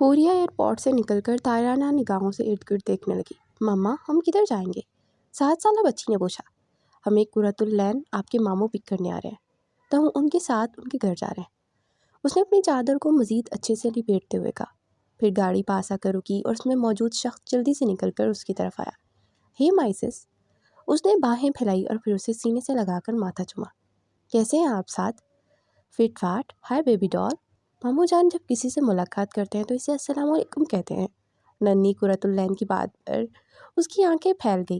حوریہ airport سے نکل کر تائرانہ نگاہوں سے ارد گرد دیکھنے لگی۔ مما ہم کدھر جائیں گے؟ 7 سالہ بچی نے پوچھا۔ ہم ایک قرۃ العین آپ کے ماموں پک کرنے آ رہے ہیں، تو ہم ان کے ساتھ ان کے گھر جا رہے ہیں۔ اس نے اپنی چادر کو مزید اچھے سے لپیٹتے ہوئے کہا۔ پھر گاڑی پاس آ کر رکی اور اس میں موجود شخص جلدی سے نکل کر اس کی طرف آیا۔ ہے مائسس، اس نے باہیں پھیلائی اور پھر اسے سینے سے لگا کر ماتھا چوما۔ کیسے ہیں آپ ساتھ؟ فٹ فاٹ، ہائے بیبی ڈال۔ ماموں جان جب کسی سے ملاقات کرتے ہیں تو اسے السلام علیکم کہتے ہیں۔ ننھی قرۃ العین کی بات پر اس کی آنکھیں پھیل گئی۔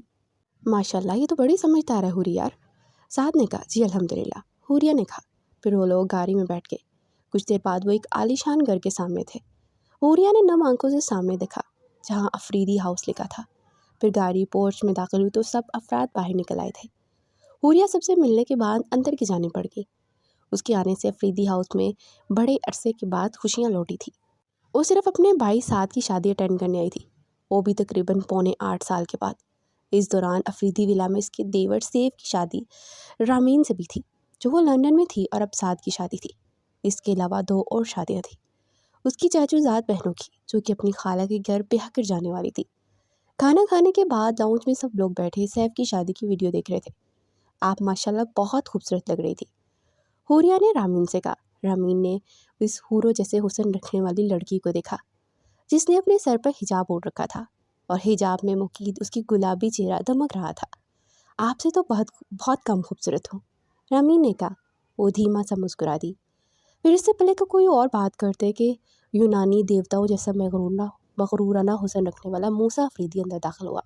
ماشاءاللہ یہ تو بڑی سمجھدار ہے حوری یار۔ سعد نے کہا جی الحمدللہ۔ حوریہ نے کہا۔ پھر وہ لوگ گاڑی میں بیٹھ گئے۔ کچھ دیر بعد وہ ایک عالی شان گھر کے سامنے تھے۔ حوریہ نے نم آنکھوں سے سامنے دیکھا جہاں افریدی ہاؤس لکھا تھا۔ پھر گاڑی پورچ میں داخل ہوئی تو سب افراد باہر نکل آئے تھے۔ حوریہ سب سے ملنے کے بعد اندر کی جانب بڑھ گئی۔ اس کے آنے سے افریدی ہاؤس میں بڑے عرصے کے بعد خوشیاں لوٹی تھی۔ وہ صرف اپنے بھائی سعد کی شادی اٹینڈ کرنے آئی تھی، وہ بھی تقریباً پونے 8 سال کے بعد۔ اس دوران افریدی ولا میں اس کے دیور سیف کی شادی رامین سے بھی تھی، جو وہ لندن میں تھی، اور اب سعد کی شادی تھی۔ اس کے علاوہ 2 اور شادیاں تھیں اس کی چاچو زاد بہنوں کی، جو کہ اپنی خالہ کے گھر بیاہ کر جانے والی تھی۔ کھانا کھانے کے بعد لاؤنج میں سب لوگ بیٹھے سیف کی شادی کی ویڈیو دیکھ رہے تھے۔ آپ ماشاءاللہ بہت خوبصورت لگ رہی تھی، حوریہ نے رامین سے کہا۔ رامین نے اس حوروں جیسے حسن رکھنے والی لڑکی کو دیکھا جس نے اپنے سر پر حجاب اوڑھ رکھا تھا اور حجاب میں مقید اس کی گلابی چہرہ دمک رہا تھا۔ آپ سے تو بہت کم خوبصورت ہوں، رامین نے کہا۔ وہ دھیما سا مسکرا دی۔ پھر اس سے پہلے کہ کوئی اور بات کرتے کہ یونانی دیوتاؤں جیسا مغرورانہ حسن رکھنے والا موسیٰ افریدی اندر داخل ہوا۔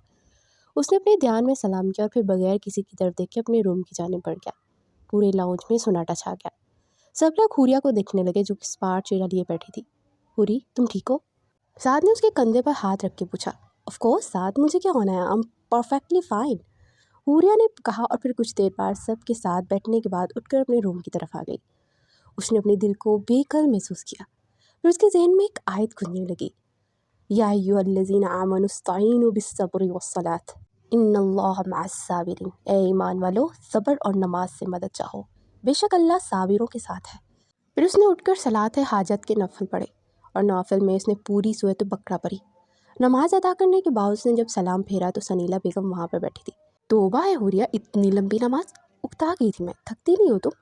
اس نے اپنے دھیان میں سلام کیا اور پھر بغیر کسی کی طرف دیکھ کے اپنے روم کی جانب بڑھ گیا۔ پورے لاؤنج میں سناٹا چھا گیا۔ سب لوگ حوریہ کو دیکھنے لگے جو کہ اسپاٹ چہرہ لیے بیٹھی تھی۔ حوری تم ٹھیک ہو؟ سعد نے اس کے کندھے پر ہاتھ رکھ کے پوچھا۔ آف کورس سعد، مجھے کیا ہونا ہے، I'm perfectly fine، حوریہ نے کہا، اور پھر کچھ دیر بعد سب کے ساتھ بیٹھنے کے بعد اٹھ کر اپنے روم کی طرف آ گئی۔ اس نے اپنے دل کو بے قل محسوس کیا۔ پھر اس کے ذہن میں ایک آیت گونجنے لگی، یا ایھا الذین آمنوا استعینوا بالصبر والصلاۃ ان اللہ مع الصابرین۔ اے ایمان والو، صبر اور نماز سے مدد چاہو، بے شک اللہ صابروں کے ساتھ ہے۔ پھر اس نے اٹھ کر صلاۃ حاجت کے نفل پڑھے اور نوافل میں اس نے پوری سورۃ بقرہ پڑھی۔ نماز ادا کرنے کے بعد اس نے جب سلام پھیرا تو سنیلا بیگم وہاں پہ بیٹھی تھی۔ توبہ ہے حوریہ، اتنی لمبی نماز، اکتا گئی تھی میں، تھکتی نہیں ہو تم؟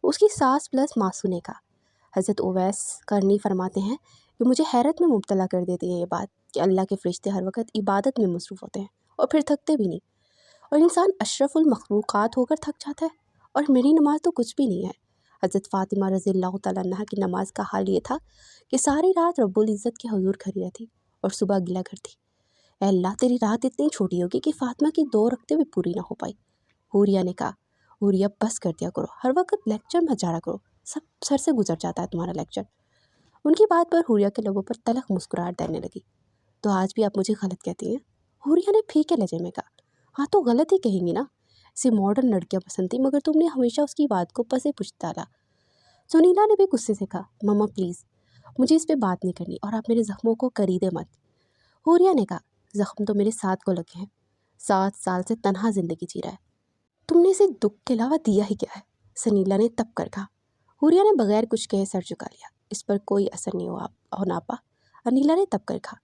اس کی ساس پلس ماسو نے کہا۔ حضرت اویس قرنی فرماتے ہیں کہ مجھے حیرت میں مبتلا کر دیتی ہے یہ بات کہ اللہ کے فرشتے ہر وقت عبادت میں مصروف ہوتے ہیں اور پھر تھکتے بھی نہیں، اور انسان اشرف المخلوقات ہو کر تھک جاتا ہے، اور میری نماز تو کچھ بھی نہیں ہے۔ حضرت فاطمہ رضی اللہ تعالیٰ عنہ کی نماز کا حال یہ تھا کہ ساری رات رب العزت کے حضور کھڑی رہتی اور صبح گلا کرتی، اے اللہ تیری رات اتنی چھوٹی ہوگی کہ فاطمہ کی 2 رکعتیں بھی پوری نہ ہو پائی۔ حوریہ نے کہا۔ حوریہ بس کر دیا کرو، ہر وقت لیکچر مت جاڑا کرو، سب سر سے گزر جاتا ہے تمہارا لیکچر۔ ان کی بات پر حوریہ کے لبوں پر تلخ مسکراہٹ دینے لگی۔ تو آج بھی آپ مجھے غلط کہتی ہیں؟ حوریہ نے پھیکے لہجے میں کہا۔ ہاں تو غلط ہی کہیں گی نا، اسے ماڈرن لڑکیاں پسند تھیں، مگر تم نے ہمیشہ اس کی بات کو پسے پش ڈالا۔ سنیلا نے بھی غصے سے کہا، مما پلیز مجھے اس پہ بات نہیں کرنی، اور آپ میرے زخموں کو کریدے مت۔ حوریہ نے کہا، زخم تو میرے ساتھ کو لگے ہیں، 7 سال سے تنہا زندگی جی رہا ہے، تم نے اسے دکھ کے علاوہ دیا ہی کیا ہے؟ سنیلا نے تب کر کہا۔ حوریہ نے بغیر کچھ کہے سر جھکا لیا۔ اس پر کوئی اثر نہیں ہوا آپا، انیلا نے تب کر کہا۔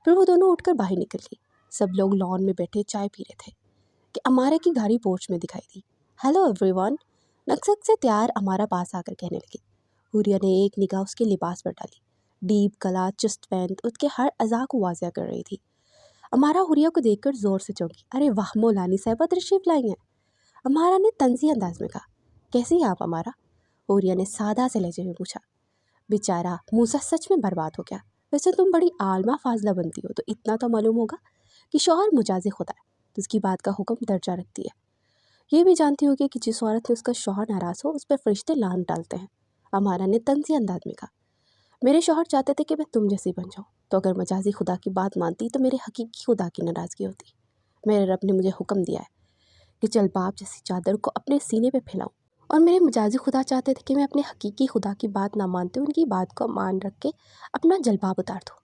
پھر وہ دونوں اٹھ کر باہر نکل گئی۔ سب لوگ لان میں بیٹھے چائے پی رہے تھے کہ امارا کی گاڑی پورچ میں دکھائی دی۔ ہیلو ایوری ون، نقصد سے تیار امارا پاس آ کر کہنے لگی۔ حوریہ نے ایک نگاہ اس کے لباس پر ڈالی۔ ڈیپ گلا، چست پینٹ اس کے ہر اعضاء کو واضح کر رہی تھی۔ امارا حوریہ کو دیکھ کر زور سے چونکی۔ ارے واہ، مولانی صاحبہ تشریف لائی ہیں، امارا نے طنزی انداز میں کہا۔ کیسی ہیں آپ امارا؟ حوریہ نے سادہ سے لہجے میں پوچھا۔ بیچارہ موسیٰ سچ میں برباد ہو گیا، ویسے تم بڑی عالمہ فاضلہ بنتی ہو، تو اتنا تو معلوم ہوگا کہ شوہر مجازی خدا ہے تو اس کی بات کا حکم درجہ رکھتی ہے۔ یہ بھی جانتی ہوگی کہ جس عورت میں اس کا شوہر ناراض ہو اس پہ فرشتے لعنت ڈالتے ہیں، امارا نے طنزی انداز میں کہا۔ میرے شوہر چاہتے تھے کہ میں تم جیسی بن جاؤں، تو اگر مجازی خدا کی بات مانتی تو میرے حقیقی خدا کی ناراضگی ہوتی۔ میرے رب نے مجھے حکم دیا ہے کہ جلباب جیسی چادر کو اپنے سینے پہ پھیلاؤں، اور میرے مجازی خدا چاہتے تھے کہ میں اپنے حقیقی خدا کی بات نہ مانتے ان کی بات کو مان رکھ کے اپنا جلباب اتار دوں۔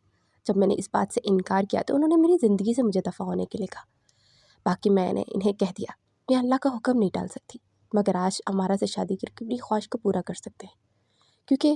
جب میں نے اس بات سے انکار کیا تو انہوں نے میری زندگی سے مجھے دفع ہونے کے لیے کہا۔ باقی میں نے انہیں کہہ دیا کہ اللہ کا حکم نہیں ٹال سکتی، مگر آج امارا سے شادی کر کے اپنی خواہش کو پورا کر سکتے ہیں، کیونکہ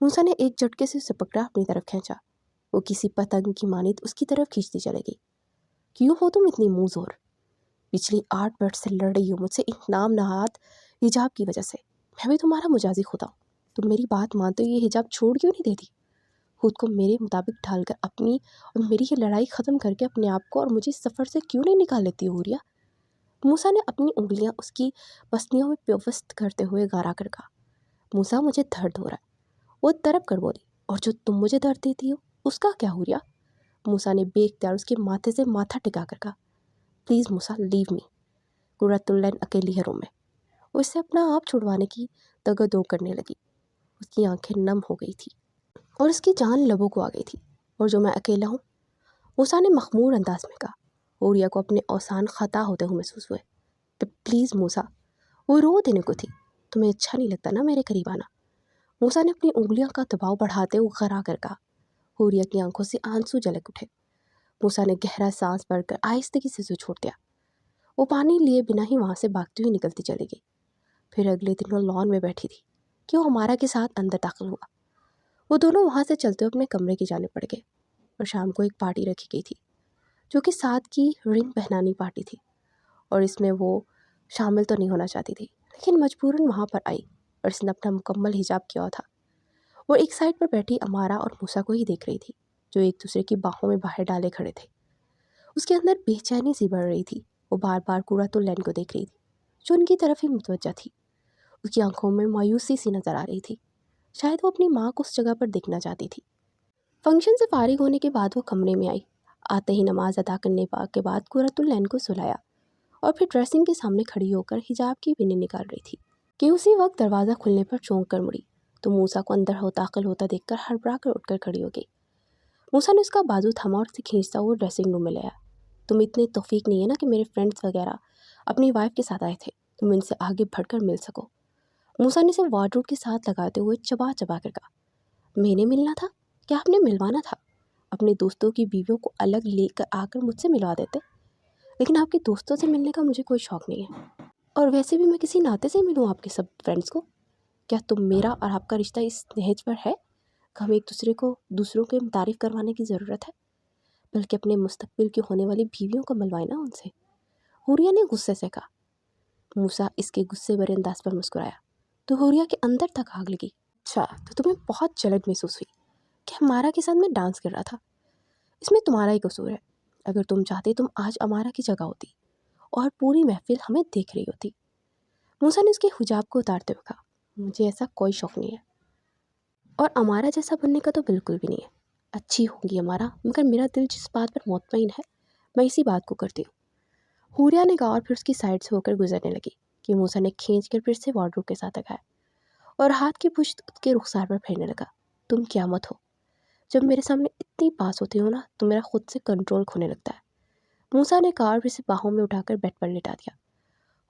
موسیٰ نے ایک جھٹکے سے اسے پکڑا، اپنی طرف کھینچا۔ وہ کسی پتنگ کی مانند اس کی طرف کھینچتی چلے گئی۔ کیوں ہو تم اتنی منہ زور؟ پچھلی 8 منٹ سے لڑ رہی ہو مجھ سے ایک نام نہاد حجاب کی وجہ سے۔ میں بھی تمہارا مجازی خدا ہوں۔ تم میری بات مانتے ہو، یہ حجاب چھوڑ کیوں نہیں دیتی؟ خود کو میرے مطابق ڈھال کر اپنی اور میری یہ لڑائی ختم کر کے اپنے آپ کو اور مجھے اس سفر سے کیوں نہیں نکال لیتی ہو حوریہ؟ موسیٰ نے اپنی انگلیاں اس کی پسلیوں میں پیوست کرتے ہوئے گارا کر کہا۔ موسیٰ مجھے درد ہو رہا ہے، وہ تڑپ کر بولی، اور جو تم مجھے درد دیتی ہو اس کا کیا حوریہ؟ موسیٰ نے بے اختیار اس کے ماتھے سے ماتھا ٹکا کر کہا، پلیز موسیٰ لیو می، قرۃ العین اکیلی ہے روم میں۔ وہ اس سے اپنا آپ چھڑوانے کی تگدو کرنے لگی۔ اس کی آنکھیں نم ہو گئی تھی اور اس کی جان لبوں کو آ گئی تھی۔ اور جو میں اکیلا ہوں، موسیٰ نے مخمور انداز میں کہا۔ حوریہ کو اپنے اوسان خطا ہوتے ہوئے محسوس ہوئے۔ پلیز موسیٰ، وہ رو دینے کو تھی، تمہیں اچھا نہیں لگتا نا میرے قریب آنا؟ موسیٰ نے اپنی انگلیوں کا دباؤ بڑھاتے ہوئے غرا کر کہا۔ حوریہ کی آنکھوں سے آنسو جھلک اٹھے۔ موسیٰ نے گہرا سانس بھر کر آہستگی سے اسے چھوڑ دیا۔ وہ پانی لیے بنا ہی وہاں سے بھاگتی ہوئی نکلتی چلی گئی۔ پھر اگلے دن وہ لان میں بیٹھی تھی کہ وہ ہمارا کے ساتھ اندر داخل ہوا۔ وہ دونوں وہاں سے چلتے ہوئے اپنے کمرے کی جانب پڑ گئے، اور شام کو ایک پارٹی رکھی گئی تھی جو کہ ساتھ کی رنگ پہنانی پارٹی تھی، اور اس میں وہ شامل تو نہیں ہونا چاہتی تھی، لیکن مجبوراً وہاں پر آئی، اور اس نے اپنا مکمل حجاب کیا تھا۔ وہ ایک سائڈ پر بیٹھی امارا اور موسیٰ کو ہی دیکھ رہی تھی، جو ایک دوسرے کی باہوں میں باہر ڈالے کھڑے تھے۔ اس کے اندر بے چینی سی بڑھ رہی تھی۔ وہ بار بار قرۃ العین کو دیکھ رہی تھی، جو ان کی طرف ہی متوجہ تھی۔ اس کی آنکھوں میں مایوسی سی نظر آ رہی تھی، شاید وہ اپنی ماں کو اس جگہ پر دیکھنا چاہتی تھی۔ فنکشن سے فارغ ہونے کے بعد وہ کمرے میں آئی۔ آتے ہی نماز ادا کرنے کے بعد قرۃ العین کو سلایا، اور پھر ڈریسنگ کے سامنے کھڑی ہو کر حجاب کی پنیں نکال رہی تھی کہ اسی وقت دروازہ کھلنے پر چونک کر مڑی تو موسیٰ کو اندر داخل ہوتا دیکھ کر ہڑبڑا کر اٹھ کر کھڑی ہو گئی۔ موسیٰ نے اس کا بازو تھاما اور اسے کھینچتا ہوا ڈریسنگ روم میں لے آیا۔ تم اتنے توفیق نہیں ہے نا کہ میرے فرینڈس وغیرہ اپنی وائف کے ساتھ آئے تھے، تم ان سے آگے بڑھ کر مل سکو۔ موسیٰ نے اسے وارڈروب کے ساتھ لگاتے ہوئے چبا چبا کر کہا، میں نے ملنا تھا؟ کیا آپ نے ملوانا تھا؟ اپنے دوستوں کی بیویوں کو الگ لے کر آ کر مجھ سے ملوا دیتے، لیکن آپ کے دوستوں سے ملنے کا مجھے کوئی شوق نہیں ہے، اور ویسے بھی میں کسی ناطے سے ملوں آپ کے سب فرینڈس کو؟ کیا تم میرا اور آپ کا رشتہ اس نہج پر ہے کہ ہمیں ایک دوسرے کو دوسروں کے متعارف کروانے کی ضرورت ہے؟ بلکہ اپنے مستقبل کی ہونے والی بیویوں کو ملوائے نا ان سے، حوریہ نے غصے سے کہا۔ موسیٰ اس کے غصے بھرے انداز پر مسکرایا تو حوریہ کے اندر تک آگ لگی۔ اچھا، تو تمہیں بہت جلن محسوس ہوئی کہ امارا کے ساتھ میں ڈانس کر رہا تھا؟ اس میں تمہارا ہی قصور ہے۔ اگر تم چاہتے تم آج امارا کی جگہ ہوتی اور پوری محفل ہمیں دیکھ رہی ہوتی۔ موسیٰ نے اس کے حجاب کو اتارتے ہوئے کہا، مجھے ایسا کوئی شوق نہیں ہے، اور امارا جیسا بننے کا تو بالکل بھی نہیں ہے۔ اچھی ہوگی امارا، مگر میرا دل جس بات پر مطمئن ہے میں اسی بات کو کرتی ہوں، حوریہ نے کہا، اور پھر اس کی سائڈ سے ہو کر گزرنے لگی کہ موسیٰ نے کھینچ کر پھر سے وارڈروب کے ساتھ لگایا اور ہاتھ کی پشت اس کے رخسار پر پھیرنے لگا۔ تم قیامت ہو، جب میرے سامنے اتنی پاس ہوتی ہو نا تو میرا خود سے کنٹرول کھونے لگتا ہے، موسیٰ نے کہا، اور پھر اسے باہوں میں اٹھا کر بیڈ پر لٹا دیا۔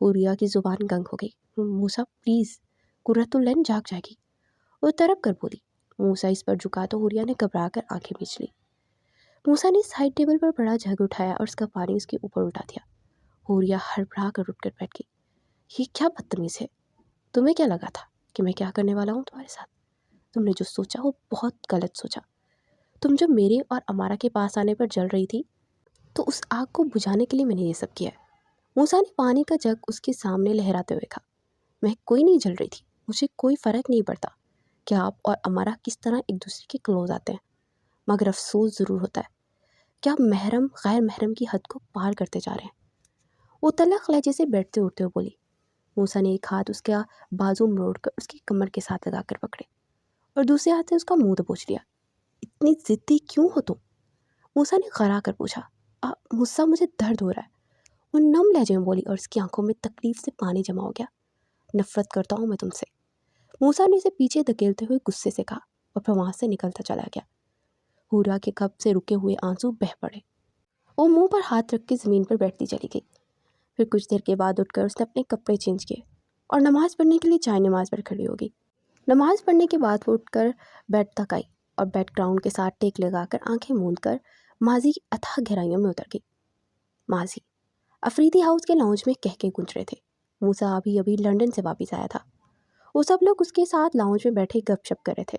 حوریہ کی زبان گنگ ہو گئی۔ موسیٰ پلیز، قرۃ العین جاگ جائے گی، وہ تڑپ کر بولی۔ موسیٰ اس پر جھکا تو حوریہ نے گھبرا کر آنکھیں مینچ لی۔ موسیٰ نے سائڈ ٹیبل پر بڑا جھگ اٹھایا اور اس کا پانی اس کے اوپر اٹھا دیا۔ حوریہ ہڑبڑا کر اٹھ کر بیٹھ گئی۔ یہ کیا بدتمیز ہے؟ تمہیں کیا لگا تھا کہ میں کیا کرنے والا ہوں تمہارے ساتھ؟ تم نے جو سوچا وہ بہت غلط سوچا۔ تم جب میرے اور امارا کے پاس آنے پر جل رہی تھی تو اس آگ کو بجھانے کے لیے میں نے یہ سب کیا ہے۔ موسیٰ نے پانی کا جگ اس کے سامنے لہراتے ہوئے کہا، میں کوئی نہیں جل رہی تھی، مجھے کوئی فرق نہیں پڑتا کہ آپ اور امارا کس طرح ایک دوسرے کے کلوز آتے ہیں، مگر افسوس ضرور ہوتا ہے کہ آپ محرم غیر محرم کی حد کو پار کرتے جا رہے ہیں۔ وہ تلخ لہجے سے بیٹھتے اٹھتے ہوئے بولی۔ موسیٰ نے ایک ہاتھ اس کا بازو مروڑ کر اس کی کمر کے ساتھ لگا کر پکڑے اور دوسرے ہاتھ سے اس کا منہ دبوچ لیا۔ اتنی ضدی کیوں ہو تم؟ موسیٰ نے غرا کر پوچھا۔ موسیٰ، مجھے درد ہو رہا ہے، وہ نم لہجے میں بولی، اور اس کی آنکھوں میں تکلیف سے پانی جمع ہو گیا۔ نفرت کرتا ہوں میں تم سے، موسیٰ نے اسے پیچھے دھکیلتے ہوئے غصے سے کہا، اور پھر وہاں سے نکلتا چلا گیا۔ حوریہ کے کب سے رکے ہوئے آنسو بہہ پڑے۔ وہ منہ پر ہاتھ رکھ کے زمین پر بیٹھتی چلی گئی۔ پھر کچھ دیر کے بعد اٹھ کر اس نے اپنے کپڑے چینج کیے اور نماز پڑھنے کے لیے چائے نماز پر کھڑی ہو گئی۔ نماز پڑھنے کے بعد وہ اٹھ کر بیڈ تک آئی اور بیک گراؤنڈ کے ساتھ ٹیک لگا کر آنکھیں موند کر ماضی کی اتھاہ گہرائیوں میں اتر گئی۔ ماضی افریدی ہاؤس کے لاؤنج میں کہکے گونج رہے تھے۔ موسیٰ ابھی لنڈن سے واپس آیا تھا۔ وہ سب لوگ اس کے ساتھ لاؤنج میں بیٹھے گپ شپ کر رہے تھے۔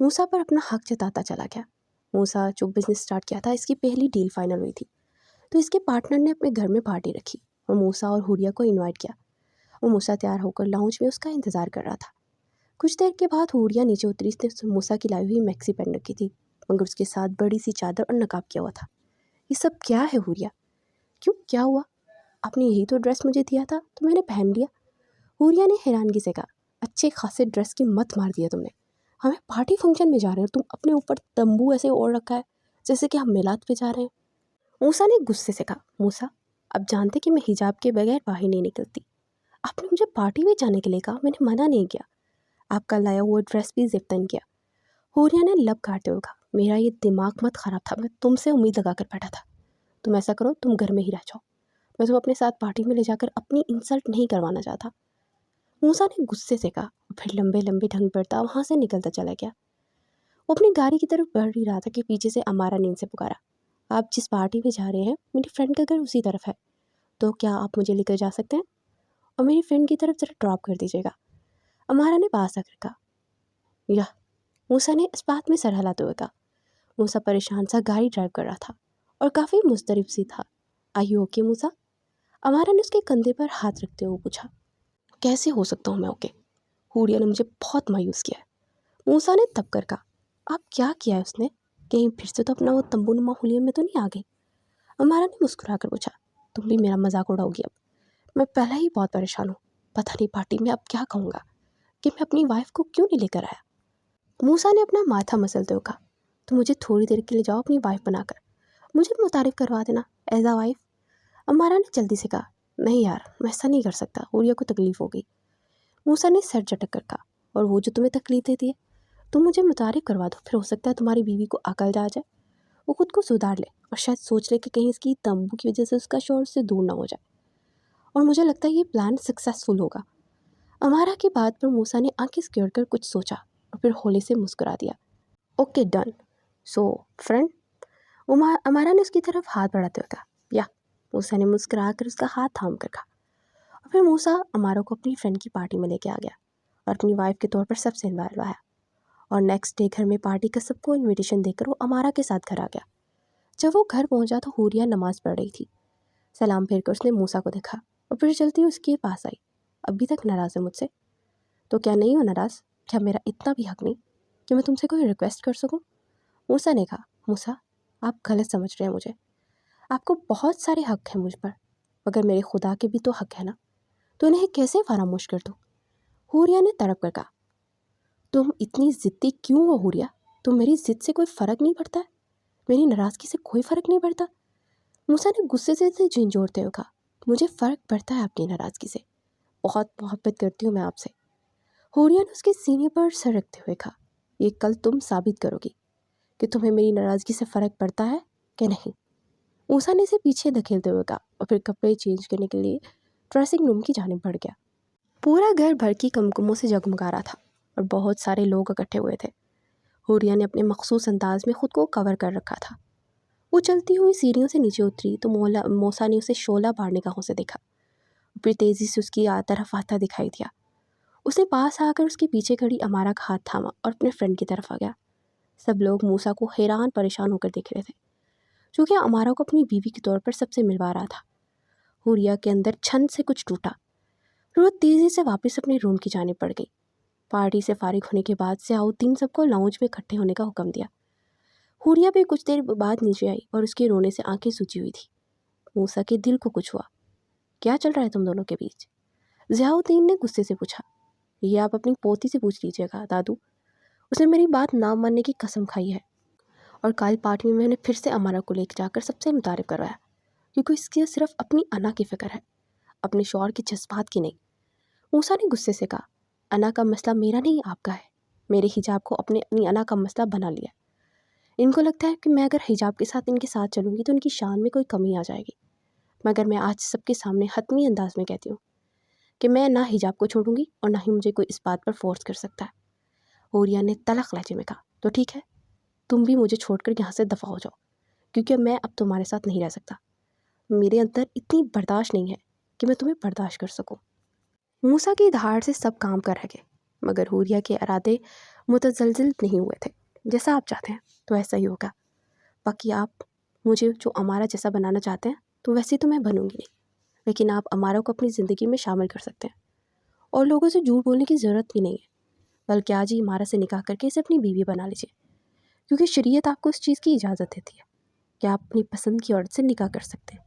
موسیٰ پر اپنا حق جتاتا چلا گیا۔ موسیٰ جو بزنس سٹارٹ کیا تھا، اس کی پہلی ڈیل فائنل ہوئی تھی، تو اس کے پارٹنر نے اپنے گھر میں پارٹی رکھی اور موسیٰ اور حوریہ کو انوائٹ کیا۔ اور موسیٰ تیار ہو کر لاؤنج میں اس کا انتظار کر رہا تھا۔ کچھ دیر کے بعد حوریہ نیچے اتری۔ اس نے موسیٰ کی لائی ہوئی میکسی پہن رکھی تھی، مگر اس کے ساتھ بڑی سی چادر اور نقاب کیا ہوا تھا۔ یہ سب کیا ہے حوریہ؟ کیوں، کیا ہوا؟ آپ نے یہی تو ڈریس مجھے دیا تھا تو میں نے پہن لیا۔ حوریہ نے حیرانگی سے کہا، اچھے خاصے ڈریس کی مت مار دیا تم نے۔ ہمیں پارٹی فنکشن میں جا رہے ہیں اور تم اپنے اوپر تمبو ایسے اوڑھ رکھا ہے جیسے کہ ہم میلاد پہ جا رہے ہیں۔ موسیٰ نے غصے سے کہا، موسیٰ اب جانتے کہ میں حجاب کے بغیر باہر نہیں نکلتی۔ آپ نے مجھے پارٹی میں جانے کے لیے کہا، میں نے منع نہیں کیا۔ آپ کا لایا ہوا ڈریس بھی ضبطاً کیا۔ حوریہ نے لب کاٹتے ہوئے کہا، میرا یہ دماغ مت خراب تھا، میں تم سے امید لگا کر بیٹھا تھا۔ تم ایسا کرو، تم گھر میں ہی رہ جاؤ، میں تم اپنے ساتھ پارٹی میں لے جا کر اپنی انسلٹ نہیں کروانا چاہتا۔ موسیٰ نے غصے سے کہا اور پھر لمبے لمبے ڈھنگ بڑھتا وہاں سے نکلتا چلا گیا۔ وہ اپنی گاڑی کی طرف بڑھ ہی رہا تھا کہ پیچھے سے امارا نے ان سے پکارا، آپ جس پارٹی میں جا رہے ہیں میری فرینڈ کا گھر اسی طرف ہے، تو کیا آپ مجھے لے کر جا سکتے ہیں اور میری فرینڈ کی طرف ذرا ڈراپ کر دیجیے گا؟ امارا نے پاس آ کر کہا۔ یا موسیٰ نے اس بات میں سر ہلاتے ہوئے کہا۔ موسیٰ پریشان سا گاڑی ڈرائیو کر رہا تھا اور کافی مضطرب سی تھا۔ آر یو اوکے موسیٰ؟ امارا نے اس کے کندھے پر ہاتھ رکھتے ہوئے پوچھا۔ کیسے ہو سکتا ہوں میں اوکے؟ حوریہ نے مجھے بہت مایوس کیا ہے۔ موسیٰ نے تب کر کہا، آپ کیا کیا ہے اس نے؟ کہیں پھر سے تو اپنا وہ تمبو نما حلیے میں تو نہیں آ گئی؟ امارا نے مسکرا کر پوچھا، تم بھی میرا مذاق اڑاؤ گی اب؟ میں پہلے ہی بہت پریشان ہوں، پتہ نہیں پارٹی میں اب کیا کہوں گا کہ میں اپنی وائف کو کیوں نہیں لے کر آیا۔ موسیٰ نے اپنا ماتھا مسلتے ہوئے کہا، تو مجھے تھوڑی دیر کے لیے جاؤ اپنی وائف بنا کر، مجھے متعارف کروا دینا ایز اے وائف۔ امارا نے جلدی سے کہا، نہیں یار میں ایسا نہیں کر سکتا، حوریہ کو تکلیف ہوگی۔ موسیٰ نے سر جھٹک کر کہا، اور وہ جو تمہیں تکلیف دیتی ہے تم مجھے متعارف کروا دو، پھر ہو سکتا ہے تمہاری بیوی کو عقل آ جائے، وہ خود کو سدھار لے اور شاید سوچ لے کہ کہیں اس کی تمبو کی وجہ سے اس کا شوہر سے دور نہ ہو جائے، اور مجھے لگتا ہے یہ پلان سکسیسفل ہوگا۔ امارا کی بات پر موسیٰ نے آنکھیں سکیڑ کر کچھ سوچا اور پھر ہولے سے مسکرا دیا، اوکے ڈن، سو فرینڈ؟ امارا نے اس کی طرف ہاتھ بڑھاتے ہوئے کہا، یا۔ موسیٰ نے مسکرا کر اس کا ہاتھ تھام کر کہا، اور پھر موسیٰ امارا کو اپنی فرینڈ کی پارٹی میں لے کے آ گیا اور اپنی وائف کے طور پر سب سے انوالوایا، اور نیکسٹ ڈے گھر میں پارٹی کا سب کو انویٹیشن دے کر وہ امارا کے ساتھ گھر آ گیا۔ جب وہ گھر پہنچا تو حوریہ نماز پڑھ رہی تھی۔ سلام پھیر کر اس نے موسیٰ کو دیکھا اور پھر چلتی اس کے پاس آئی، ابھی تک ناراض ہے مجھ سے؟ تو کیا نہیں ہو ناراض؟ کیا میرا اتنا بھی حق نہیں کہ میں تم سے کوئی ریکویسٹ کر سکوں؟ موسیٰ نے کہا، موسیٰ آپ غلط سمجھ رہے ہیں مجھے، آپ کو بہت سارے حق ہیں مجھ پر، مگر میرے خدا کے بھی تو حق ہے نا، تو انہیں کیسے فراموش کر دوں؟ حوریہ نے تڑپ کر کہا، تم اتنی ضدی کیوں ہو حوریہ؟ تم میری ضد سے کوئی فرق نہیں پڑتا ہے؟ میری ناراضگی سے کوئی فرق نہیں پڑتا؟ موسیٰ نے غصے سے جھنجھوڑتے ہوئے کہا، مجھے فرق پڑتا ہے آپ کی ناراضگی سے، بہت محبت کرتی ہوں میں آپ سے۔ حوریہ نے اس کے سینے پر سر رکھتے ہوئے کہا، یہ کل تم ثابت کرو گی کہ تمہیں میری ناراضگی سے فرق پڑتا ہے کہ نہیں۔ موسیٰ نے اسے پیچھے دھکیلتے ہوئے کہا اور پھر کپڑے چینج کرنے کے لیے ڈریسنگ روم کی جانب بڑھ گیا۔ پورا گھر بھر کی کمکموں سے جگمگا رہا تھا اور بہت سارے لوگ اکٹھے ہوئے تھے۔ حوریہ نے اپنے مخصوص انداز میں خود کو کور کر رکھا تھا۔ وہ چلتی ہوئی سیڑھیوں سے نیچے اتری تو موسیٰ نے اسے شعلہ بار نگاہوں سے دیکھا، پھر تیزی سے اس کی طرف آتا دکھائی دیا۔ اس نے پاس آ کر اس کے پیچھے کھڑی امارا کا ہاتھ تھاما اور اپنے فرینڈ کی طرف آ گیا۔ سب لوگ موسیٰ کو حیران پریشان ہو کر دیکھ رہے تھے، چونکہ امارا کو اپنی بیوی کے طور پر سب سے ملوا رہا تھا۔ حوریہ کے اندر چھن سے کچھ ٹوٹا، پھر وہ تیزی سے واپس اپنے روم کی جانب بڑھ گئی۔ پارٹی سے فارغ ہونے کے بعد ضیاءالدین سب کو لاؤنج میں اکٹھے ہونے کا حکم دیا۔ حوریہ بھی کچھ دیر بعد نیچے آئی اور اس کے رونے سے آنکھیں سوجی ہوئی تھی۔ موسیٰ کے دل کو کچھ ہوا، کیا چل رہا ہے تم دونوں کے بیچ؟ ضیاءالدین نے غصے سے پوچھا۔ یہ آپ اپنی پوتی سے پوچھ لیجیے گا دادو، اس نے میری بات نہ ماننے کی قسم کھائی ہے، اور کل پارٹی میں نے پھر سے امارا کو لے جا کر سب سے متعارف کروایا، کیونکہ اس کی صرف اپنی انا کی فکر ہے، اپنے شوہر کے جذبات کی نہیں۔ موسیٰ نے غصے سے کہا، انا کا مسئلہ میرا نہیں آپ کا ہے، میرے حجاب کو اپنی انا کا مسئلہ بنا لیا۔ ان کو لگتا ہے کہ میں اگر حجاب کے ساتھ ان کے ساتھ چلوں گی تو ان کی شان میں کوئی کمی آ جائے گی، مگر میں آج سب کے سامنے حتمی انداز میں کہتی ہوں کہ میں نہ حجاب کو چھوڑوں گی اور نہ ہی مجھے کوئی اس بات پر فورس کر سکتا ہے۔ حوریہ نے تلخ لہجے میں کہا، تو ٹھیک ہے، تم بھی مجھے چھوڑ کر یہاں سے دفع ہو جاؤ، کیونکہ میں اب تمہارے ساتھ نہیں رہ سکتا، میرے اندر اتنی برداشت نہیں ہے کہ میں تمہیں برداشت کر سکوں۔ موسیٰ کی دھاڑ سے سب کام کر رہ گئے، مگر حوریہ کے ارادے متزلزل نہیں ہوئے تھے۔ جیسا آپ چاہتے ہیں تو ایسا ہی ہوگا، باقی آپ مجھے جو امارا جیسا بنانا چاہتے ہیں تو ویسے تو میں بنوں گی نہیں، لیکن آپ امارا کو اپنی زندگی میں شامل کر سکتے ہیں، اور لوگوں سے جھوٹ بولنے کی ضرورت بھی نہیں ہے، بلکہ آج ہی امارا سے نکاح کر کے اسے اپنی بیوی بنا لیجیے، کیونکہ شریعت آپ کو اس چیز کی اجازت دیتی ہے کہ آپ اپنی پسند کی عورت سے نکاح کر سکتے ہیں۔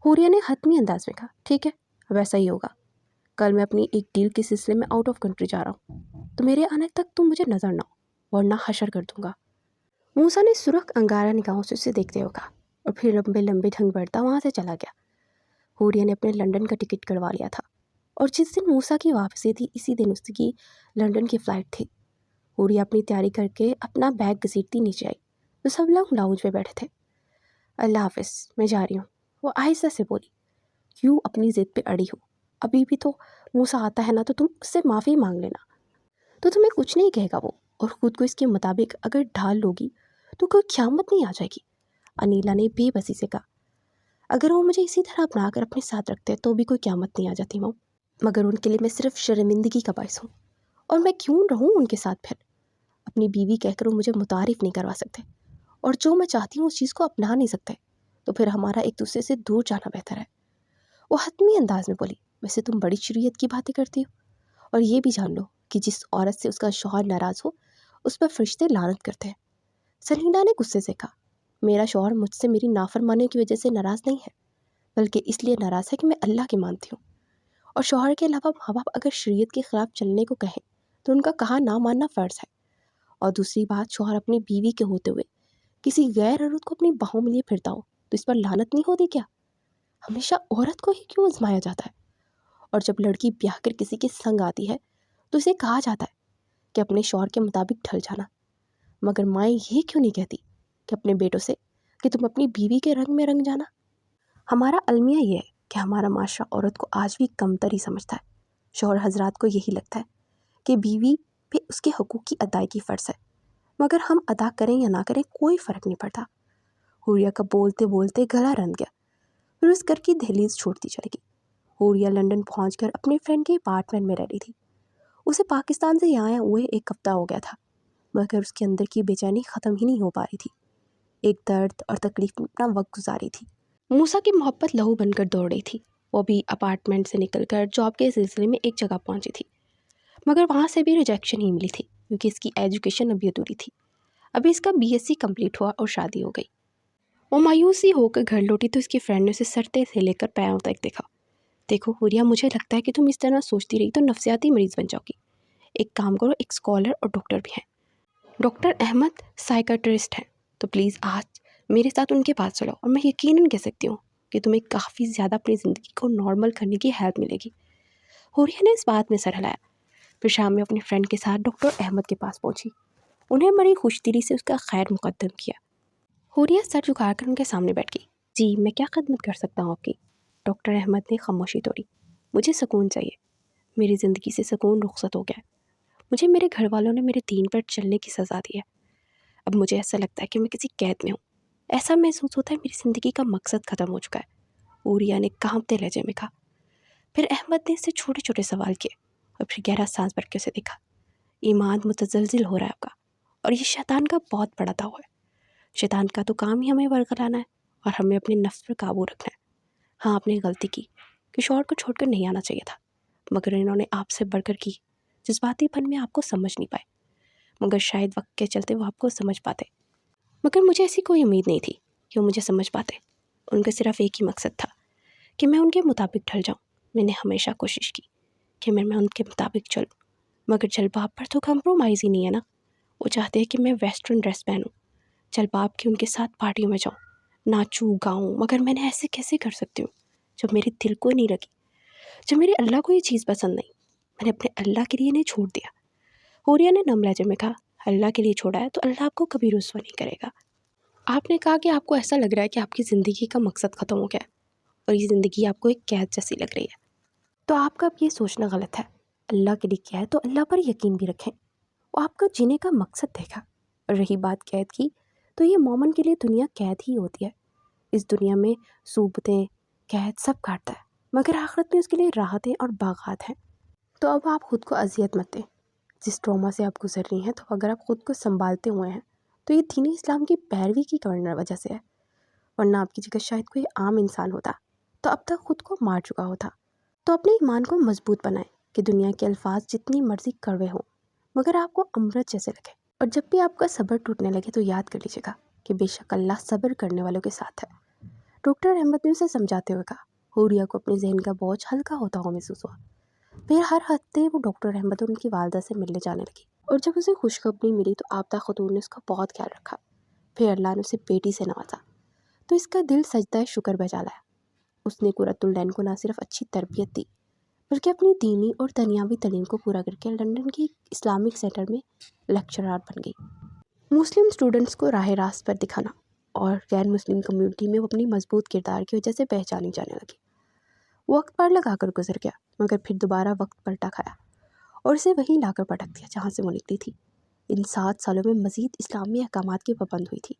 حوریہ نے حتمی انداز میں کہا، ٹھیک ہے اب ایسا ہی ہوگا، کل میں اپنی ایک ڈیل کے سلسلے میں آؤٹ آف کنٹری جا رہا ہوں، تو میرے آنے تک تم مجھے نظر نہ ہو ورنہ حشر کر دوں گا۔ موسیٰ نے سرخ انگارہ نگاہوں سے اسے دیکھتے ہوئے کہا، اور پھر لمبے لمبے ڈھنگ بڑھتا وہاں سے چلا گیا۔ حوریہ نے اپنے لنڈن کا ٹکٹ کروا لیا تھا، اور جس دن موسیٰ کی واپسی تھی اسی دن اس کی لنڈن کی فلائٹ تھی۔ حوریہ اپنی تیاری کر کے اپنا بیگ گھسیٹتی نیچے آئی، تو سب لوگ لاؤنج میں بیٹھے تھے۔ اللہ حافظ، میں جا رہی ہوں، وہ آہستہ سے بولی۔ کیوں اپنی ضد پہ اڑی ہو؟ ابھی بھی تو موسیٰ آتا ہے نا تو تم اس سے معافی مانگ لینا، تو تمہیں کچھ نہیں کہے گا وہ، اور خود کو اس کے مطابق اگر ڈھال لوگی تو کوئی قیامت نہیں آ جائے گی۔ انیلا نے بے بسی سے کہا، اگر وہ مجھے اسی طرح اپنا کر اپنے ساتھ رکھتے تو بھی کوئی قیامت نہیں آ جاتی ماں، مگر ان کے لیے میں صرف شرمندگی کا باعث ہوں، اور میں کیوں رہوں ان کے ساتھ؟ پھر اپنی بیوی کہہ کر وہ مجھے متعارف نہیں کروا سکتے، اور جو میں چاہتی ہوں اس چیز کو اپنا نہیں سکتے، تو پھر ہمارا ایک دوسرے سے دور جانا بہتر ہے۔ وہ حتمی انداز میں بولی، ویسے تم بڑی شریعت کی باتیں کرتی ہو، اور یہ بھی جان لو کہ جس عورت سے اس کا شوہر ناراض ہو اس پر فرشتے لعنت کرتے ہیں۔ سلینا نے غصے سے کہا، میرا شوہر مجھ سے میری نافرمانی کی وجہ سے ناراض نہیں ہے، بلکہ اس لیے ناراض ہے کہ میں اللہ کی مانتی ہوں، اور شوہر کے علاوہ ماں باپ اگر شریعت کے خلاف چلنے کو کہیں تو ان کا کہا نہ ماننا فرض ہے، اور دوسری بات، شوہر اپنی بیوی کے ہوتے ہوئے کسی غیر عورت کو اپنی باہوں میں لیے پھرتا ہو تو اس پر لعنت نہیں ہوتی کیا؟ ہمیشہ عورت کو ہی کیوں آزمایا جاتا ہے؟ اور جب لڑکی بیاہ کر کسی کے سنگ آتی ہے تو اسے کہا جاتا ہے کہ اپنے شوہر کے مطابق ڈھل جانا، مگر مائیں یہ کیوں نہیں کہتی کہ اپنے بیٹوں سے کہ تم اپنی بیوی کے رنگ میں رنگ جانا؟ ہمارا المیہ یہ ہے کہ ہمارا معاشرہ عورت کو آج بھی کمتر ہی سمجھتا ہے۔ شوہر حضرات کو یہی لگتا ہے کہ بیوی پہ اس کے حقوق کی ادائیگی فرض ہے، مگر ہم ادا کریں یا نہ کریں کوئی فرق نہیں پڑتا۔ حوریہ کا بولتے بولتے گلا رن گیا، پھر اس گھر کی دہلیز چھوڑتی چلی گئی۔ حوریہ لنڈن پہنچ کر اپنے فرینڈ کے اپارٹمنٹ میں رہ رہی تھی۔ اسے پاکستان سے یہاں ہوئے ایک ہفتہ ہو گیا تھا، مگر اس کے اندر کی بے چینی ختم ہی نہیں ہو پا رہی تھی۔ ایک درد اور تکلیف میں اپنا وقت گزاری تھی۔ موسیٰ کی محبت لہو بن کر دوڑ رہی تھی۔ وہ بھی اپارٹمنٹ سے نکل کر جاب کے سلسلے میں ایک جگہ پہنچی تھی، مگر وہاں سے بھی ریجیکشن ہی ملی تھی، کیونکہ اس کی ایجوکیشن ابھی ادھوری تھی۔ ابھی اس کا BSc کمپلیٹ ہوا اور شادی ہو گئی۔ وہ مایوسی ہو کر گھر لوٹی تو اس کی فرینڈ نے اسے سرتے سے لے کر پیروں تک دیکھا۔ دیکھو حوریہ، مجھے لگتا ہے کہ تم اس طرح سوچتی رہی تو نفسیاتی مریض بن جاؤ گی۔ ایک کام کرو، ایک اسکالر اور ڈاکٹر بھی ہیں، ڈاکٹر احمد سائیکٹرسٹ ہیں، تو پلیز آج میرے ساتھ ان کے پاس چلو، اور میں یقیناً کہہ سکتی ہوں کہ تمہیں کافی زیادہ اپنی زندگی کو نارمل کرنے کی ہیلپ ملے گی۔ حوریہ نے اس بات میں سر ہلایا، پھر شام میں اپنی فرینڈ کے ساتھ ڈاکٹر احمد کے پاس پہنچی۔ انہیں بڑی خوش دلی سے اس کا خیر مقدم کیا۔ حوریہ سر جھکا کر ان کے سامنے بیٹھ گئی۔ جی میں کیا خدمت کر سکتا ہوں آپ کی؟ ڈاکٹر احمد نے خاموشی توڑی۔ مجھے سکون چاہیے، میری زندگی سے سکون رخصت ہو گیا ہے، مجھے میرے گھر والوں نے میرے دین پر چلنے کی سزا دی ہے، اب مجھے ایسا لگتا ہے کہ میں کسی قید میں ہوں، ایسا محسوس ہوتا ہے میری زندگی کا مقصد ختم ہو چکا ہے، حوریہ نے کانپتے لہجے میں کہا۔ پھر احمد نے اس سے چھوٹے چھوٹے سوال کیے، اور پھر گہرا سانس بھر کے اسے دیکھا۔ ایمان متزلزل ہو رہا ہے آپ کا، اور یہ شیطان کا بہت بڑا داؤ ہے۔ شیطان کا تو کام ہی ہمیں ورگلانا ہے اور ہمیں اپنے نفس پر قابو رکھنا ہے۔ ہاں آپ نے غلطی کی کہ شوہر کو چھوڑ کر نہیں آنا چاہیے تھا، مگر انہوں نے آپ سے بڑھ کر کی، جذباتی پن میں آپ کو سمجھ نہیں پائے، مگر شاید وقت کے چلتے وہ آپ کو سمجھ پاتے، مگر مجھے ایسی کوئی امید نہیں تھی کہ وہ مجھے سمجھ پاتے۔ ان کا صرف ایک ہی مقصد تھا کہ میں ان کے مطابق ڈھل جاؤں۔ میں نے ہمیشہ کوشش کی کہ میں ان کے مطابق چلوں، مگر جلباب پر تو کمپرومائز ہی نہیں ہے نا۔ وہ چاہتے ہیں کہ میں ویسٹرن ڈریس پہنوں، جلباب کے ان کے ساتھ پارٹیوں میں جاؤں، ناچوں گاؤں، مگر میں نے ایسے کیسے کر سکتی ہوں جب میرے دل کو نہیں لگی، جب میرے اللہ کو یہ چیز پسند نہیں۔ میں نے اپنے اللہ کے لیے نہیں چھوڑ دیا۔ حوریہ نے نم لہجے میں کہا، اللہ کے لیے چھوڑا ہے تو اللہ آپ کو کبھی رسوا نہیں کرے گا۔ آپ نے کہا کہ آپ کو ایسا لگ رہا ہے کہ آپ کی زندگی کا مقصد ختم ہو گیا ہے اور یہ زندگی آپ کو ایک قید جیسی لگ رہی ہے، تو آپ کا اب یہ سوچنا غلط ہے۔ اللہ کے لیے کیا ہے تو اللہ پر یقین بھی رکھیں، وہ آپ کا جینے کا مقصد دیکھا۔ اور رہی بات قید کی، تو یہ مومن کے لیے دنیا قید ہی ہوتی ہے۔ اس دنیا میں صوبتیں قید سب کاٹتا ہے، مگر آخرت میں اس کے لیے راحتیں اور باغات ہیں۔ تو اب آپ خود کو اذیت مت دیں، جس ٹراما سے آپ گزر رہی ہیں، تو اگر آپ خود کو سنبھالتے ہوئے ہیں تو یہ دین اسلام کی پیروی کی کرنے وجہ سے ہے، ورنہ آپ کی جگہ شاید کوئی عام انسان ہوتا تو اب تک خود کو مار چکا ہوتا۔ تو اپنے ایمان کو مضبوط بنائیں کہ دنیا کے الفاظ جتنی مرضی کڑوے ہوں مگر آپ کو امرت جیسے لگے، اور جب بھی آپ کا صبر ٹوٹنے لگے تو یاد کر لیجیے گا کہ بے شک اللہ صبر کرنے والوں کے ساتھ ہے۔ ڈاکٹر احمد نے اسے سمجھاتے ہوئے کہا۔ حوریہ کو اپنے ذہن کا بوجھ ہلکا ہوتا ہوا محسوس ہوا۔ پھر ہر ہفتے وہ ڈاکٹر احمد اور ان کی والدہ سے ملنے جانے لگی، اور جب اسے خوشخبری ملی تو آبدہ خاتون نے اس کا بہت خیال رکھا۔ پھر اللہ نے اسے بیٹی سے نوازا تو اس کا دل سجدہ شکر بجا لایا۔ اس نے قرۃ العین کو نہ صرف اچھی تربیت دی بلکہ اپنی دینی اور دنیاوی تعلیم کو پورا کر کے لندن کی اسلامک سینٹر میں لیکچرار بن گئی۔ مسلم اسٹوڈنٹس کو راہ راست پر دکھانا اور غیر مسلم کمیونٹی میں وہ اپنی مضبوط کردار کی وجہ سے پہچانی جانے لگی۔ وقت پر لگا کر گزر گیا مگر پھر دوبارہ وقت پلٹا کھایا اور اسے وہیں لا کر پٹک دیا جہاں سے وہ نکلی تھی۔ ان 7 سالوں میں مزید اسلامی احکامات کی پابند ہوئی تھی،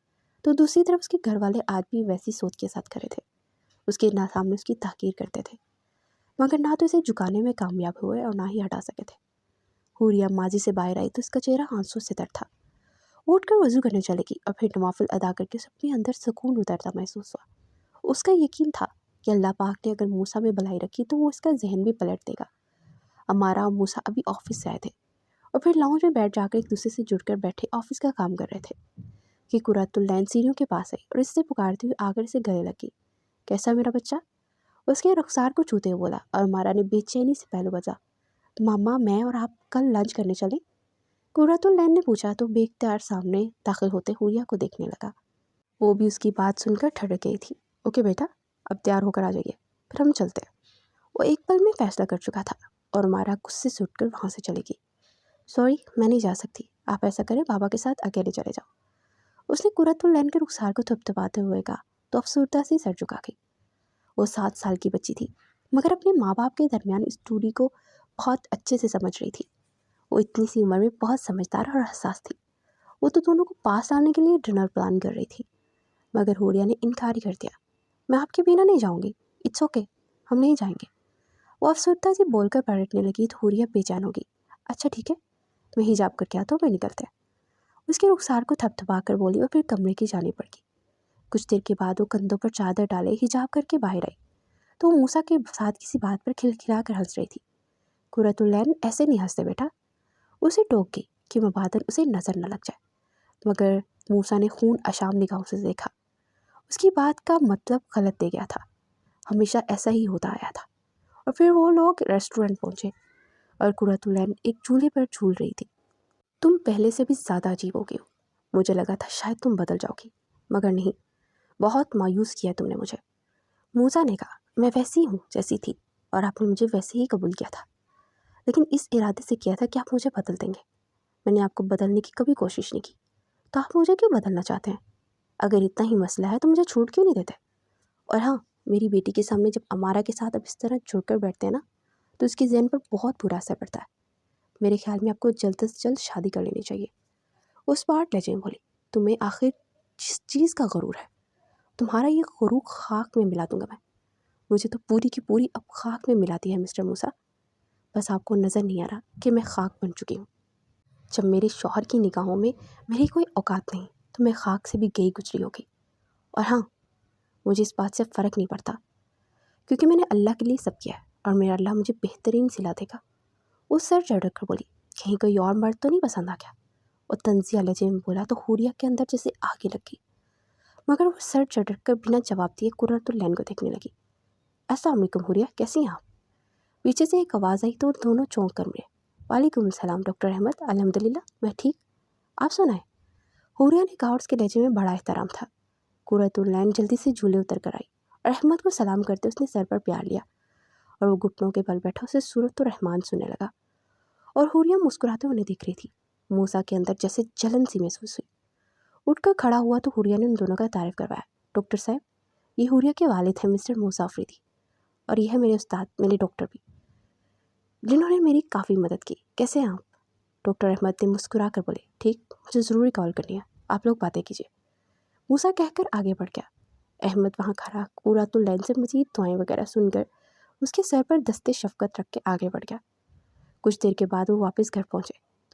تو دوسری طرف اس کے گھر والے آج بھی ویسی سوچ کے ساتھ کھڑے تھے۔ اس کے سامنے اس کی تحقیر کرتے تھے مگر نہ تو اسے جھکانے میں کامیاب ہوئے اور نہ ہی ہٹا سکے تھے۔ حوریہ ماضی سے باہر آئی تو اس کا چہرہ آنسوں سے تر تھا۔ وہ اٹھ کر وضو کرنے چلے گی اور پھر نوافل ادا کر کے اپنے اندر سکون اترتا محسوس ہوا۔ اس کا یقین تھا کہ اللہ پاک نے اگر موسیٰ میں بھلائی رکھی تو وہ اس کا ذہن بھی پلٹ دے گا۔ امارہ اور موسیٰ ابھی آفس سے آئے تھے اور پھر لاؤنج میں بیٹھ جا کر ایک دوسرے سے جڑ کر بیٹھے آفس کا کام کر رہے تھے کہ قرۃ العین سیڑھیوں کے پاس آئی اور اس سے پکارتی ہوئی آ کر اسے گلے لگی۔ کیسا میرا بچہ؟ اس کے رخسار کو چھوتے ہوئے بولا، اور امارہ نے بے چینی سے پہلو بجا۔ ماما میں اور آپ کل لنچ کرنے چلیں؟ قرۃ العین نے پوچھا تو بے اختیار سامنے داخل ہوتے حوریہ کو دیکھنے لگا۔ وہ بھی اس کی بات سن کر ٹھڑک گئی تھی۔ اوکے بیٹا، اب تیار ہو کر آ جائیے، پھر ہم چلتے ہیں۔ وہ ایک پل میں فیصلہ کر چکا تھا اور امارہ غصے سے اٹھ کر وہاں سے چلے گی۔ سوری، میں نہیں جا سکتی، آپ ایسا کریں بابا کے ساتھ اکیلے چلے جاؤ۔ اس نے قرۃ العین کے رخسار کو تھپتھپاتے ہوئے کہا تو افسردہ سی سر جھکا گئی۔ وہ 7 سال کی بچی تھی مگر اپنے ماں باپ کے درمیان اس دوری کو بہت اچھے سے سمجھ رہی تھی۔ وہ اتنی سی عمر میں بہت سمجھدار اور حساس تھی۔ وہ تو دونوں کو پاس لانے کے لیے ڈنر پلان کر رہی تھی مگر حوریہ نے انکار ہی کر دیا۔ میں آپ کے بنا نہیں جاؤں گی، اٹس اوکے، ہم نہیں جائیں گے۔ وہ افسردہ سے بول کر پلٹنے لگی تو حوریہ بے چین ہوگی۔ اچھا ٹھیک ہے، میں حجاب کر کے آتا ہوں، میں نکلتے ہیں۔ اس کے رخسار کو تھپتھپا کر بولی اور پھر کمرے کی جانب بڑھ گئی۔ کچھ دیر کے بعد وہ کندھوں پر چادر ڈالے حجاب کر کے باہر آئی تو وہ موسیٰ کے ساتھ کسی بات پر کھلکھلا کر ہنس رہی تھی۔ قرۃ العین ایسے نہیں ہنستے بیٹا، اسے ٹوک گئی کہ مبادن اسے نظر نہ لگ جائے، مگر موسیٰ نے خون اشام نگاہوں سے دیکھا۔ اس کی بات کا مطلب غلط دے گیا تھا، ہمیشہ ایسا ہی ہوتا آیا تھا۔ اور پھر وہ لوگ ریسٹورنٹ پہنچے اور قرۃ العین ایک جھولے پر جھول رہی تھی۔ تم پہلے سے بھی زیادہ عجیب ہو گئی ہو، مجھے لگا تھا شاید تم بدل جاؤ گی مگر نہیں، بہت مایوس کیا تم نے مجھے۔ موسیٰ نے کہا، میں ویسی ہوں جیسی تھی اور آپ نے مجھے ویسے ہی قبول کیا تھا، لیکن اس ارادے سے کیا تھا کہ آپ مجھے بدل دیں گے۔ میں نے آپ کو بدلنے کی کبھی کوشش نہیں کی، تو آپ مجھے کیوں بدلنا چاہتے ہیں؟ اگر اتنا ہی مسئلہ ہے تو مجھے چھوٹ کیوں نہیں دیتے؟ اور ہاں، میری بیٹی کے سامنے جب امارہ کے ساتھ اب اس طرح جڑ کر بیٹھتے ہیں نا تو اس کے ذہن پر بہت برا اثر پڑتا ہے۔ میرے خیال میں آپ کو جلد از جلد شادی کر لینی چاہیے۔ اس بات لہجے میں بولی، تمہیں آخر جس چیز کا غرور ہے، تمہارا یہ غرور خاک میں ملا دوں گا میں۔ مجھے تو پوری کی پوری اب خاک میں ملاتی ہے مسٹر موسیٰ، بس آپ کو نظر نہیں آ رہا کہ میں خاک بن چکی ہوں۔ جب میرے شوہر کی نگاہوں میں میری کوئی اوقات نہیں تو میں خاک سے بھی گئی گزری ہوگی۔ اور ہاں، مجھے اس بات سے فرق نہیں پڑتا کیونکہ میں نے اللہ کے لیے سب کیا ہے اور میرا اللہ مجھے بہترین صلہ دے گا۔ وہ سر چڑھ کر بولی، کہیں کوئی اور مرد تو نہیں پسند آ گیا؟ وہ طنزیہ لہجے میں بولا تو حوریہ کے اندر جیسے آگے لگ گئی، مگر وہ سر چڑھ کر بنا جواب دیے قرۃ العین کو دیکھنے لگی۔ السلام علیکم حوریہ، کیسی ہیں آپ؟ پیچھے سے ایک آواز آئی تو دونوں چونک کر ملے۔ وعلیکم السلام ڈاکٹر احمد، الحمدللہ میں ٹھیک، آپ سنائیں؟ حوریہ نے کہا اور اس کے لہجے میں بڑا احترام تھا۔ قرۃ العین جلدی سے جھولے اتر کر آئی اور احمد کو سلام کرتے اس نے سر پر پیار لیا اور وہ گھٹنوں کے بل بیٹھا اسے سورۃ الرحمن سننے لگا۔ اور حوریہ مسکراتے انہیں دیکھ رہی تھی۔ موسیٰ کے اندر جیسے جلن سی محسوس ہوئی۔ اٹھ کر کھڑا ہوا تو حوریہ نے ان دونوں کا تعارف کروایا۔ ڈاکٹر صاحب، یہ حوریہ کے والد ہیں مسٹر موسیٰ آفریدی، اور یہ ہے میرے استاد، میرے ڈاکٹر بھی، جنہوں نے میری کافی مدد کی۔ کیسے ہیں آپ؟ ڈاکٹر احمد نے مسکرا کر بولے، ٹھیک، مجھے ضروری کال کرنی ہے، آپ لوگ باتیں کیجیے۔ موسیٰ کہہ کر آگے بڑھ گیا۔ احمد وہاں کھڑا قرۃ العین سے مزید دعائیں وغیرہ سن کر اس کے سر پر دستے شفقت رکھ کے آگے بڑھ گیا۔ کچھ دیر کے بعد وہ واپس گھر پہنچے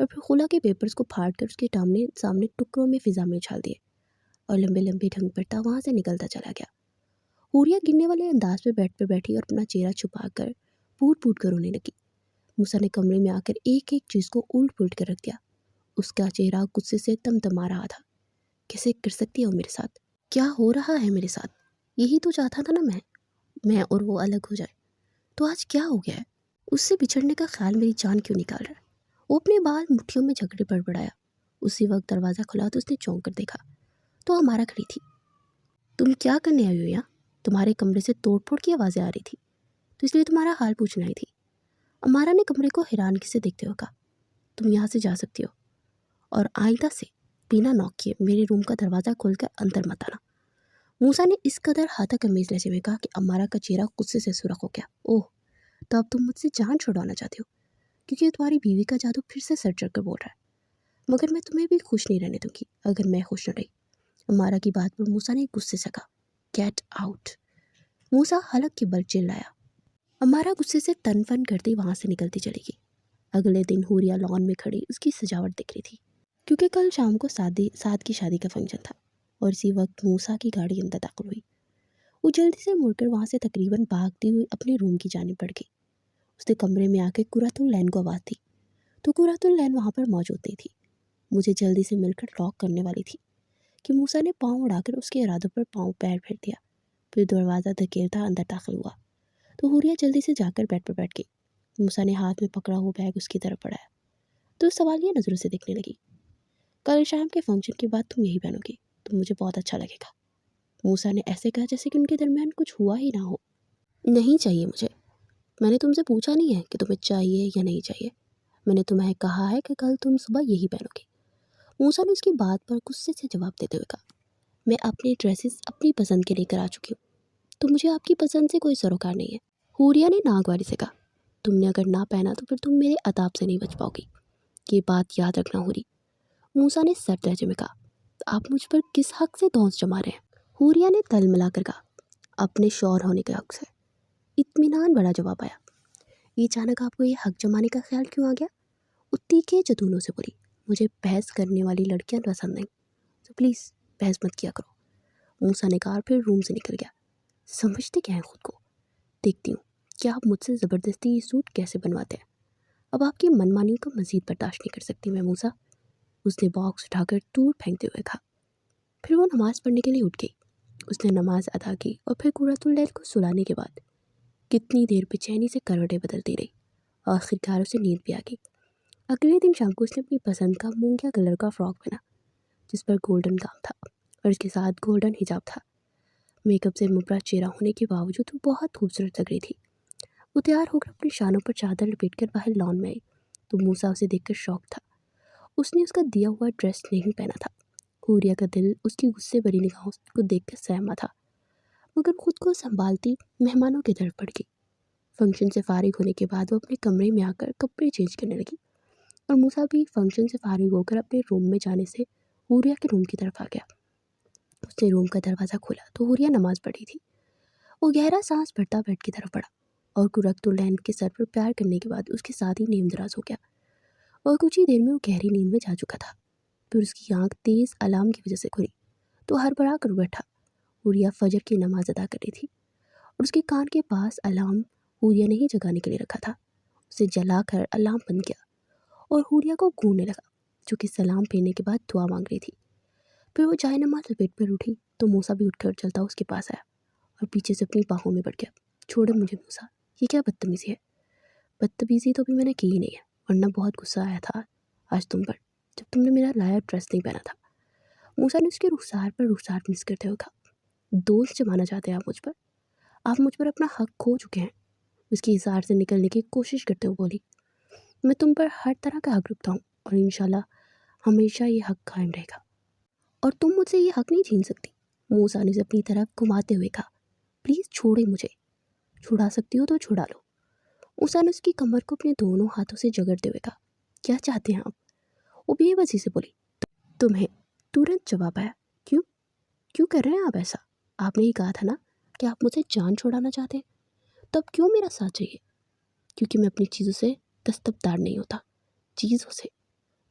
اور پھر خلا کے پیپرز کو پھاڑ کر اس کے سامنے ٹکڑوں میں فضا میں اچھال دیے اور لمبے لمبے ڈھنگ پڑتا وہاں سے نکلتا چلا گیا۔ حوریہ گرنے والے انداز پہ بیٹھی اور اپنا چہرہ چھپا کر پھوٹ پھوٹ کر رونے لگی۔ موسیٰ نے کمرے میں آ کر ایک ایک چیز کو الٹ پلٹ کر رکھ دیا۔ اس کا چہرہ غصے سے تمتما رہا تھا۔ کیسے کر سکتی ہو میرے ساتھ؟ کیا ہو رہا ہے میرے ساتھ؟ یہی تو چاہتا تھا نا میں اور وہ الگ ہو جائے، تو آج کیا ہو گیا ہے؟ اس سے بچھڑنے کا خیال میری جان کیوں نکال رہا ہے؟ وہ اپنے بال مٹھیوں میں جھگڑے بڑبڑایا۔ اسی وقت دروازہ کھلا تو اس نے چونک کر دیکھا تو ہمارا کھڑی تھی۔ تم کیا کرنے آئی ہو یہاں؟ تمہارے کمرے سے توڑ پھوڑ کی آوازیں آ رہی تھی، تو اس لیے تمہارا حال پوچھنا ہی تھی۔ امارا نے کمرے کو حیرانگی سے دیکھتے ہوئے کہا، تم یہاں سے جا سکتی ہو، اور آئندہ سے بنا نوک کیے میرے روم کا دروازہ کھول کر اندر مت آنا۔ موسیٰ نے اس قدر ہاتھا کمیز لہجے میں کہا کہ امارا کا چہرہ غصے سے سرخ ہو گیا۔ اوہ، تو اب تم مجھ سے جان چھڑوانا چاہتے ہو، کیونکہ تمہاری بیوی کا جادو پھر سے سر چڑھ کر بول رہا ہے۔ مگر میں تمہیں بھی خوش نہیں رہنے دوں گی اگر میں خوش نہ رہی۔ امارا کی بات پر موسیٰ نے غصے سے کہا، گیٹ آؤٹ۔ موسیٰ حلق کے بل چلایا۔ امارا غصے سے تن فن کرتی وہاں سے نکلتی چلی گئی۔ اگلے دن حوریہ لان میں کھڑی اس کی سجاوٹ دیکھ رہی تھی، کیونکہ کل شام کو سعد کی شادی کا فنکشن تھا، اور اسی وقت موسیٰ کی گاڑی اندر داخل ہوئی۔ وہ جلدی سے مڑ کر وہاں سے تقریباً بھاگتی ہوئی اپنے روم کی جانب بڑھ گئی۔ اس نے کمرے میں آ کے قرۃ العین کو آواز دی تو قرۃ العین وہاں پر موجود نہیں تھی۔ مجھے جلدی سے مل کر لاک کرنے والی تھی کہ موسیٰ نے پاؤں اڑا کر اس کے ارادوں پر پیر پھیر دیا، پھر دروازہ دھکیلتا اندر داخل ہوا تو حوریہ جلدی سے جا کر بیڈ پر بیٹھ گئی۔ موسیٰ نے ہاتھ میں پکڑا ہوا بیگ اس کی طرف بڑھایا تو سوالیہ نظروں سے دیکھنے لگی۔ کل شام کے فنکشن کے بعد تم یہی پہنو گی تو مجھے بہت اچھا لگے گا۔ موسیٰ نے ایسے کہا جیسے کہ ان کے درمیان کچھ ہوا ہی نہ ہو۔ نہیں چاہیے مجھے، میں نے تم سے پوچھا نہیں ہے کہ تمہیں چاہیے یا نہیں چاہیے، میں نے تمہیں کہا ہے کہ کل تم صبح یہی پہنو گی۔ موسیٰ نے اس کی بات پر غصے سے جواب دیتے ہوئے کہا، میں اپنی ڈریسز اپنی پسند کے لے کر آ چکی ہوں، تو مجھے آپ کی پسند سے کوئی سروکار نہیں ہے۔ حوریہ نے ناگواری سے کہا، تم نے اگر نہ پہنا تو پھر تم میرے عذاب سے نہیں بچ پاؤ گی، یہ بات یاد رکھنا حوری۔ موسیٰ نے سرد لہجے میں کہا، آپ مجھ پر کس حق سے دھونس جما رہے ہیں؟ حوریہ نے تل ملا کر کہا، اپنے شوہر ہونے کے حق سے۔ اطمینان بڑا جواب آیا۔ یہ اچانک آپ کو یہ حق جمانے کا خیال کیوں آ گیا؟ وہ تیکھے جتونوں سے بولی، مجھے بحث کرنے والی لڑکیاں پسند نہیں، تو پلیز بحث مت کیا کرو۔ موسیٰ نے کہا اور پھر روم سے نکل گیا۔ سمجھتے کیا ہیں خود کو؟ دیکھتی ہوں کہ آپ مجھ سے زبردستی یہ سوٹ کیسے بنواتے ہیں۔ اب آپ کی من مانیوں کا مزید برداشت نہیں کر سکتی میں موسیٰ۔ اس نے باکس اٹھا کر دور پھینکتے ہوئے کہا۔ پھر وہ نماز پڑھنے کے لیے اٹھ گئی۔ اس نے نماز ادا کی اور پھر قرۃ العین کو سلانے کے بعد کتنی دیر بے چینی سے کروٹیں بدلتی رہی، آخرکار اسے نیند بھی آ گئی۔ اگلے دن شام کو اس نے اپنی پسند کا مونگیا کلر کا فراک پہنا جس پر گولڈن کام تھا اور اس کے ساتھ گولڈن حجاب تھا۔ میک اپ سے مبرا چہرہ ہونے کے باوجود وہ بہت خوبصورت لگ رہی تھی۔ وہ تیار ہو کر اپنی شانوں پر چادر لپیٹ کر باہر لان میں آئی تو موسیٰ اسے دیکھ کر شوق تھا۔ اس نے اس کا دیا ہوا ڈریس نہیں پہنا تھا۔ حوریہ کا دل اس کی غصے بھری نگاہوں کو دیکھ کر سہما تھا، مگر خود کو سنبھالتی مہمانوں کی طرف بڑھ گئی۔ فنکشن سے فارغ ہونے کے بعد وہ اپنے کمرے میں آ کر کپڑے چینج کرنے لگی، اور موسیٰ بھی فنکشن سے فارغ ہو کر اپنے روم میں جانے سے حوریہ کے روم کی طرف آ گیا۔ اس نے روم کا دروازہ کھولا تو حوریہ نماز پڑھی تھی۔ وہ گہرا سانس بھرتا بیڈ کی طرف بڑھا اور قرۃ العین کے سر پر پیار کرنے کے بعد اس کے ساتھ ہی نیم دراز ہو گیا، اور کچھ ہی دیر میں وہ گہری نیند میں جا چکا تھا۔ پھر اس کی آنکھ تیز الارم کی وجہ سے کھلی تو ہڑبڑا کر بیٹھا۔ حوریہ فجر کی نماز ادا کر رہی تھی اور اس کے کان کے پاس الارم حوریہ نے ہی جگانے کے لیے رکھا تھا۔ اسے جلا کر الارم بند کیا اور حوریہ کو گوننے لگا، جو کہ سلام پھیرنے کے بعد دعا مانگ رہی تھی۔ پھر وہ جائے نماز لپیٹ پر اٹھی تو موسیٰ بھی اٹھ کر چلتا اس کے پاس آیا اور پیچھے سے اپنی باہوں میں بڑھ گیا۔ چھوڑے مجھے موسیٰ، یہ کیا بدتمیزی ہے؟ بدتمیزی تو بھی میں نے کی ہی نہیں ہے، ورنہ بہت غصہ آیا تھا آج تم پر جب تم نے میرا لایا ڈریس نہیں پہنا تھا۔ موسیٰ نے اس کے رخسار پر رخسار مس کرتے ہوئے کہا، دوست جمانا چاہتے ہیں آپ مجھ پر؟ آپ مجھ پر اپنا حق کھو چکے ہیں۔ اس کی اظہار سے نکلنے کی کوشش کرتے ہوئے بولی، میں تم پر ہر طرح کا حق رکھتا ہوں اور انشاءاللہ ہمیشہ یہ حق قائم رہے گا، اور تم مجھ سے یہ حق نہیں چھین سکتی۔ موسیٰ نے اسے اپنی طرف گھماتے ہوئے کہا، پلیز چھوڑے مجھے، چھڑا سکتی ہو تو چھڑا لو۔ موسیٰ نے اس کی کمر کو اپنے دونوں ہاتھوں سے جگڑتے ہوئے کہا، کیا چاہتے ہیں آپ؟ وہ بے بسی سے بولی، تمہیں۔ تورنت جواب آیا، کیوں کر رہے ہیں آپ ایسا؟ آپ نے ہی کہا تھا نا کہ آپ مجھے جان چھوڑانا چاہتے ہیں، تب کیوں میرا ساتھ چاہیے؟ کیونکہ میں اپنی چیزوں سے دستبردار نہیں ہوتا، چیزوں سے۔